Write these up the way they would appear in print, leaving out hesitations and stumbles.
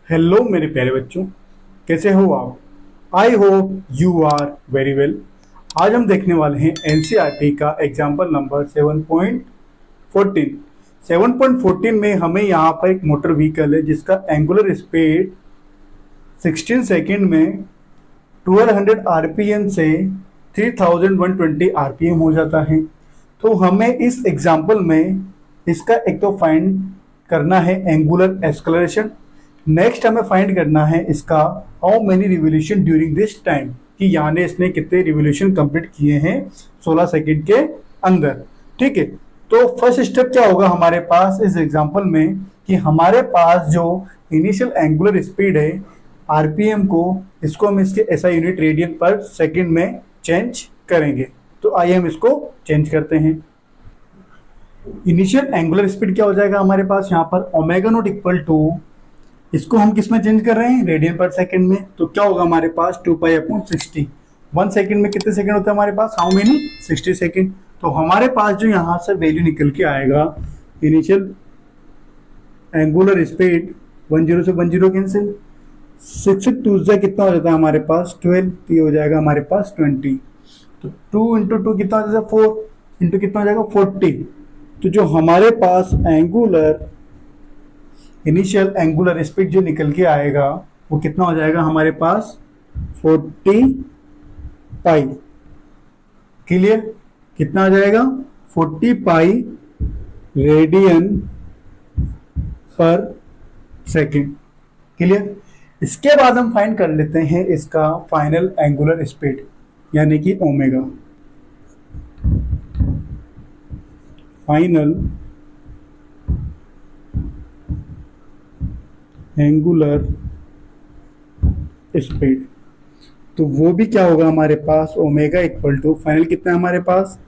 Hello मेरे प्यारे बच्चों, कैसे हो आप। I hope you are very well. आज हम देखने वाले हैं एनसीईआरटी का एग्जाम्पल नंबर 7.14। 7.14 में हमें यहाँ पर एक मोटर व्हीकल है जिसका एंगुलर स्पीड 16 सेकेंड में 1200 आरपीएम से 3120 आरपीएम हो जाता है। तो हमें इस एग्जाम्पल में इसका एक तो फाइंड करना है एंगुलर एक्सेलरेशन। नेक्स्ट हमें फाइंड करना है इसका how many revolution during this time, कि यानी इसने कितने रिवोल्यूशन कंप्लीट किए हैं 16 सेकंड के अंदर। ठीक है, तो फर्स्ट स्टेप क्या होगा हमारे पास इस एग्जांपल में, कि हमारे पास जो इनिशियल एंगुलर स्पीड है आरपीएम को, इसको हम इसके एसआई यूनिट रेडियन पर सेकंड में चेंज करेंगे। तो आइए हम इसको चेंज करते हैं। इनिशियल एंगुलर स्पीड क्या हो जाएगा हमारे पास यहाँ पर ओमेगा नॉट इक्वल टू, इसको हम किस में चेंज कर रहे हैं, रेडियन पर सेकंड में। तो क्या होगा हमारे पास 2π/60। 1 सेकंड में कितने सेकंड होता है हमारे पास, हाउ मेनी, 60 सेकंड। तो हमारे पास जो यहाँ से वैल्यू निकल के आएगा इनिशियल एंगुलर स्पीड 10 से 10 कैंसिल, 6 से 2 से कितना हो जाता है हमारे पास 12, तो ये हो जाएगा हमारे पास 20। तो 2 × 2 कितना हो जाएगा 4 इंटू कितना हो जाएगा 40। तो जो हमारे पास इनिशियल एंगुलर स्पीड जो निकल के आएगा वो कितना हो जाएगा हमारे पास 40 पाई। क्लियर, कितना आ जाएगा 40 पाई रेडियन पर सेकेंड। क्लियर, इसके बाद हम फाइंड कर लेते हैं इसका फाइनल एंगुलर स्पीड यानी कि ओमेगा। फाइनल एंगुलर स्पीड, तो वो भी क्या होगा हमारे पास ओमेगा इक्वल टू फाइनल कितना है हमारे पास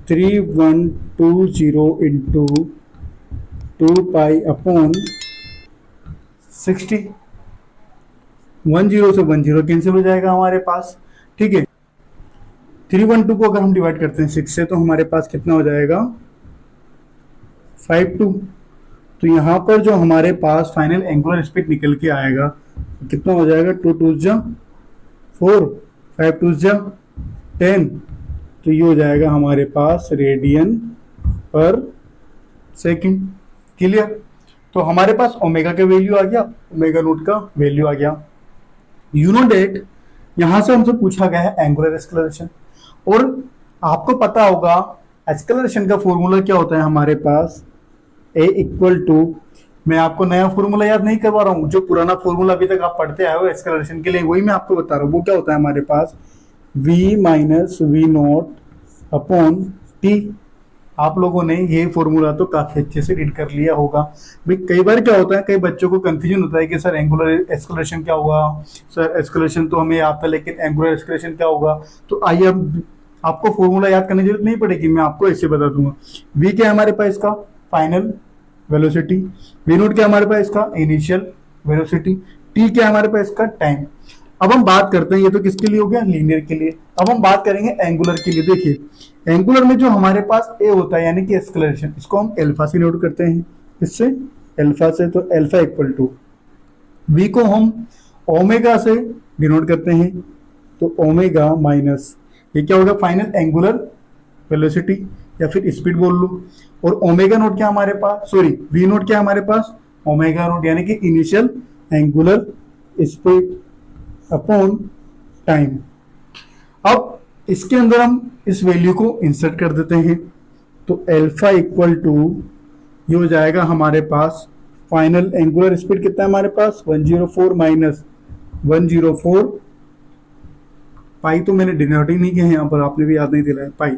3120 इंटू 2π/60। 10 से 10 कैंसिल हो जाएगा हमारे पास। ठीक है, 312 को अगर हम डिवाइड करते हैं 6 से तो हमारे पास कितना हो जाएगा 52। तो यहाँ पर जो हमारे पास फाइनल एंगुलर स्पीड निकल के आएगा तो कितना हो जाएगा 2 2 4, 5 2 10। तो ये हो जाएगा हमारे पास रेडियन पर सेकंड। क्लियर, तो हमारे पास ओमेगा का वैल्यू आ गया, ओमेगा नोट का वैल्यू आ गया। यू नो डेट यहाँ से हमसे पूछा गया है एंगुलर एक्सेलरेशन, और आपको पता होगा एक्सेलरेशन का फॉर्मूला क्या होता है हमारे पास A इक्वल टू, मैं आपको नया फॉर्मूला याद नहीं करवा रहा हूँ, जो पुराना फॉर्मूला अभी तक आप पढ़ते आए हो एक्सेलरेशन के लिए वही मैं आपको बता रहा हूँ। वो क्या होता है हमारे पास v minus v nought upon t. आप लोगों ने ये फॉर्मूला तो काफी अच्छे से रीड कर लिया होगा। भाई कई बार क्या होता है, कई बच्चों को कंफ्यूजन होता है कि सर एंगुलर एक्सेलरेशन क्या होगा, सर एक्सेलरेशन तो हमें आता है लेकिन एंगुलर एक्सेलरेशन क्या होगा। तो आइए अब आपको फॉर्मूला याद करने की जरूरत नहीं पड़ेगी, मैं आपको ऐसे बता दूंगा। v क्या है हमारे पास इसका फाइनल वेलोसिटी, वी नोट क्या हमारे पास इसका इनिशियल वेलोसिटी, टी क्या हमारे पास इसका टाइम। अब हम बात करते हैं, ये तो किसके लिए हो गया लीनियर के लिए। अब हम बात करेंगे एंगुलर के लिए। देखिए एंगुलर में जो हमारे पास ए होता है यानी कि एक्सेलरेशन, इसको हम अल्फा से नोट करते हैं, इससे अल्फा से। तो अल्फा इक्वल टू वी को हम ओमेगा से डिनोट करते हैं, तो ओमेगा माइनस ये क्या होगा फाइनल एंगुलर वेलोसिटी या फिर स्पीड बोल लो। और ओमेगा नोट क्या हमारे पास, सॉरी वी नोट क्या हमारे पास ओमेगा नोट यानी कि initial angular speed upon time. अब इसके अंदर हम इस वैल्यू को इंसर्ट कर देते हैं, तो अल्फा इक्वल टू ये हो जाएगा हमारे पास फाइनल एंगुलर स्पीड कितना है हमारे पास 104 माइनस 104 पाई, तो मैंने डिनोट ही नहीं किया है यहाँ पर, आपने भी याद नहीं दिलाया, पाई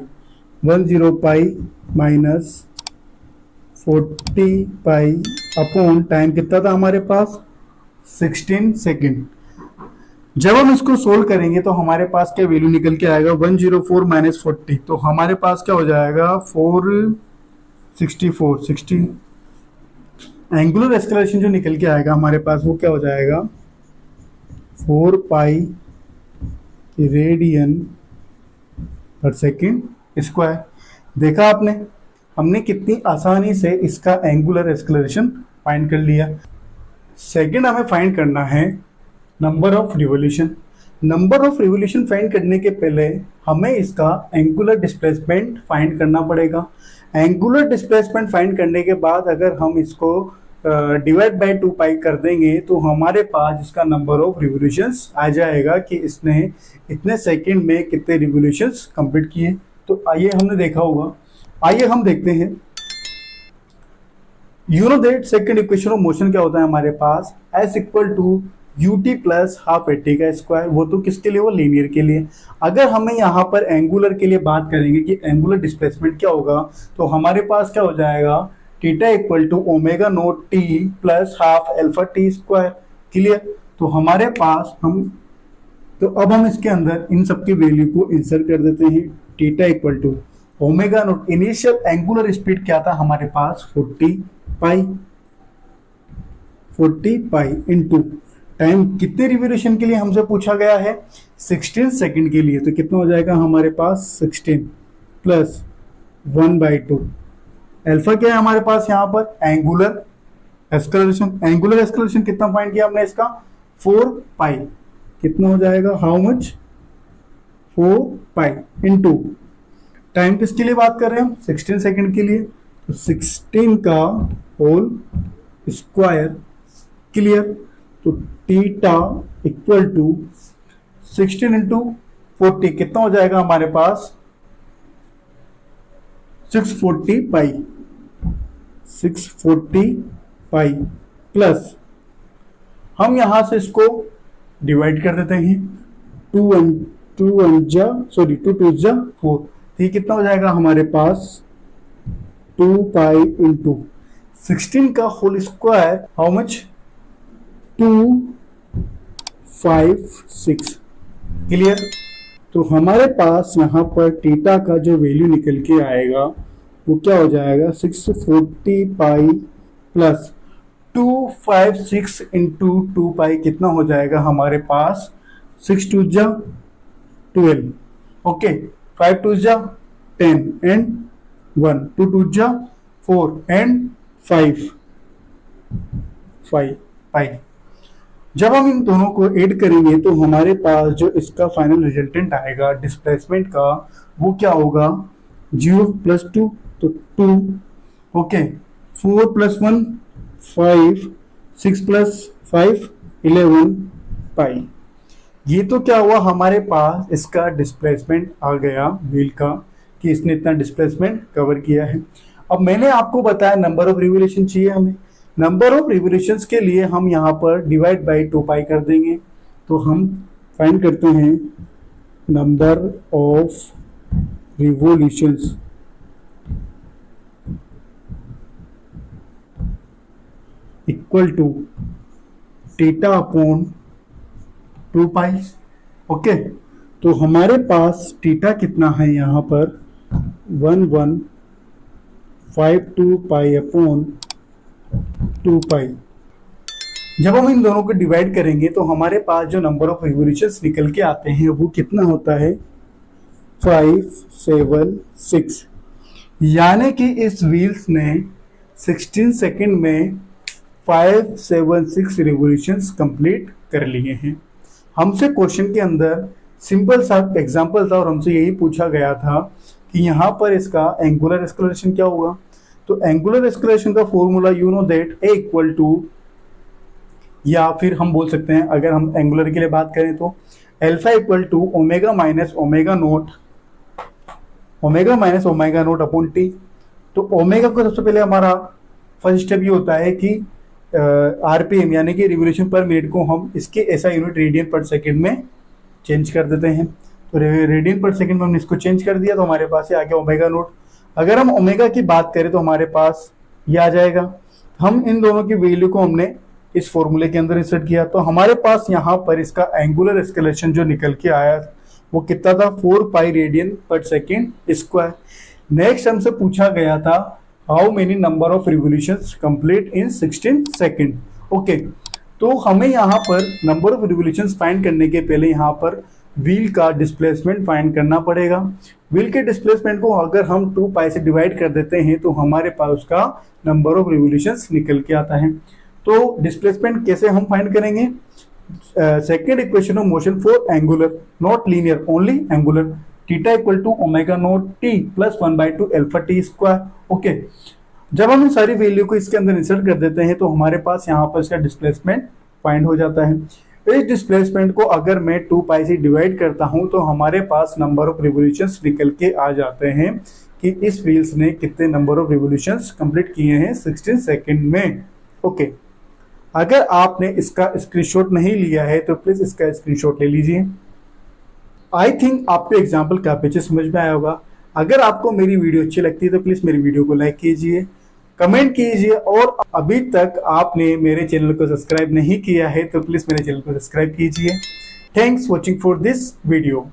10 pi minus 40 pi upon time कितना था हमारे पास 16 सेकेंड। जब हम इसको सोल्व करेंगे तो हमारे पास क्या वैल्यू निकल के आएगा 104 माइनस 40, तो हमारे पास क्या हो जाएगा 464 60। एंगुलर एक्सेलरेशन जो निकल के आएगा हमारे पास वो क्या हो जाएगा 4 पाई रेडियन पर सेकेंड स्क्वायर। देखा हमने कितनी आसानी से इसका एंगुलर एक्सेलरेशन फाइंड कर लिया। सेकंड हमें फाइंड करना है number of revolution. Number of revolution find करने के पहले हमें इसका एंगुलर डिस्प्लेसमेंट फाइंड करना पड़ेगा। एंगुलर डिस्प्लेसमेंट फाइंड करने के बाद अगर हम इसको डिवाइड बाय 2 पाई कर देंगे तो हमारे पास इसका नंबर ऑफ रिवोल्यूशंस आ जाएगा कि इसने इतने सेकंड में कितने रिवोल्यूशंस कंप्लीट किए। तो आइए, हमने देखा होगा, आइए हम देखते हैं। You know that second equation of motion क्या होता है हमारे पास, s equal to ut plus half a t का स्क्वायर। वो तो किसके लिए, वो लीनियर के लिए। अगर हमें यहाँ पर एंगुलर के लिए बात करेंगे कि एंगुलर डिस्प्लेसमेंट क्या होगा, तो हमारे पास क्या हो जाएगा, theta equal to omega nought t plus half alpha t square. Clear. तो हमारे पास तो अब हम इसके अंदर इन सबकी वैल्यू को इंसर्ट कर देते हैं। Theta equal to omega nought, initial angular speed क्या था हमारे पास 40 पाई इनटू टाइम कितने रिवोल्यूशन के लिए हमसे पूछा गया है, 16 सेकंड के लिए। तो कितना हो जाएगा हमारे पास 16 प्लस 1/2। अल्फा क्या है हमारे पास यहाँ पर, एंगुलर एक्सेलरेशन। एंगुलर एक्सेलरेशन कितना फाइंड किया हमने इसका, 4 पाई। कितना हो जाएगा, how much, 4 pi into time किसके लिए बात कर रहे हैं हम, 16 सेकंड के लिए। तो 16 का होल स्क्वायर। क्लियर। तो थीटा इक्वल टू 16 इंटू 40 कितना हो जाएगा हमारे पास, 640 पाई। 640 पाई प्लस हम यहां से इसको डिवाइड कर देते हैं, 2 2 जा 4। तो ये कितना हो जाएगा हमारे पास, 2 पाई इंटू 16 का whole square, how much, 256। Clear. तो हमारे पास यहाँ पर थीटा का जो वैल्यू निकल के आएगा वो क्या हो जाएगा, 640 पाई प्लस 256 इंटू 2 पाई कितना हो जाएगा हमारे पास, 6 2 जा 12, ओके, 5 2 जा 10 एंड 1, 2 2 जा 4 एंड 5 पाई। जब हम इन दोनों को ऐड करेंगे तो हमारे पास जो इसका फाइनल रिजल्टेंट आएगा डिस्प्लेसमेंट का, वो क्या होगा, 0 प्लस 2 तो 2, ओके, 4 प्लस 1 5, 6 प्लस 5 11 पाई। ये तो क्या हुआ हमारे पास इसका डिस्प्लेसमेंट आ गया व्हील का, कि इसने इतना डिस्प्लेसमेंट कवर किया है। अब मैंने आपको बताया नंबर ऑफ रिवोल्यूशन चाहिए हमें। नंबर ऑफ रिवोल्यूशंस के लिए हम यहाँ पर डिवाइड बाय 2 पाई कर देंगे। तो हम फाइंड करते हैं number of revolutions equal to theta upon 2 pi. Okay. तो हमारे पास थीटा कितना है यहाँ पर, 1152 पाई अपॉन 2 पाई। जब हम इन दोनों को डिवाइड करेंगे तो हमारे पास जो नंबर ऑफ रिवोल्यूशंस निकल के आते हैं वो कितना होता है, 576। यानी कि इस व्हील्स ने 16 सेकंड में 576 रिवोल्यूशंस कंप्लीट कर लिए हैं। हमसे क्वेश्चन के अंदर सिंपल सा एग्जांपल था और हमसे यही पूछा गया था कि यहाँ पर इसका एंगुलर एक्सेलरेशन क्या होगा। तो एंगुलर एक्सेलरेशन का formula you know that a equal to, या फिर हम बोल सकते हैं अगर हम एंगुलर के लिए बात करें तो alpha equal to omega minus omega naught upon t. तो ओमेगा को सबसे पहले हमारा फर्स्ट स्टेप ये होता है कि आरपीएम यानी कि रिवोल्यूशन पर मिनट को हम इसके ऐसा यूनिट रेडियन पर सेकंड में चेंज कर देते हैं। तो रेडियन पर सेकंड में हमने इसको चेंज कर दिया तो हमारे पास ये आ गया ओमेगा नोट। अगर हम ओमेगा की बात करें तो हमारे पास ये आ जाएगा। हम इन दोनों की वैल्यू को हमने इस फॉर्मूले के अंदर इंसर्ट किया तो हमारे पास यहाँ पर इसका एंगुलर एक्सेलरेशन जो निकल के आया वो कितना था, 4 पाई रेडियन पर सेकेंड स्क्वायर। नेक्स्ट हमसे पूछा गया था how many number of revolutions complete in 16 second. Okay. तो हमें यहाँ पर नंबर ऑफ रिवोल्यूशंस फाइंड करने के पहले यहाँ पर व्हील का डिस्प्लेसमेंट फाइंड करना पड़ेगा। व्हील के डिस्प्लेसमेंट को अगर हम 2 पाई से डिवाइड कर देते हैं तो हमारे पास उसका नंबर ऑफ रिवोल्यूशंस निकल के आता है। तो डिस्प्लेसमेंट कैसे हम फाइंड करेंगे? Second equation of motion for angular, not linear, only angular, theta equal to omega naught t plus 1/2 alpha t square. Okay, जब हम इन सारी वैल्यू को इसके अंदर इंसर्ट कर देते हैं तो हमारे पास यहाँ पर इसका डिस्प्लेसमेंट फाइंड हो जाता है। इस डिस्प्लेसमेंट को अगर मैं 2 पाई से डिवाइड करता हूं तो हमारे पास नंबर ऑफ रिवोल्यूशंस निकल के आ जाते हैं कि इस व्हील्स ने कितने नंबर ऑफ रिवोल्यूशंस कंप्लीट किए हैं 16 सेकंड में। ओके, अगर आपने इसका स्क्रीनशॉट नहीं लिया है तो प्लीज इसका स्क्रीनशॉट ले लीजिए। आई थिंक आपको एग्जाम्पल काफी अच्छे समझ में आया होगा। अगर आपको मेरी वीडियो अच्छी लगती है तो प्लीज मेरी वीडियो को लाइक कीजिए, कमेंट कीजिए, और अभी तक आपने मेरे चैनल को सब्सक्राइब नहीं किया है तो प्लीज मेरे चैनल को सब्सक्राइब कीजिए। Thanks watching for this video.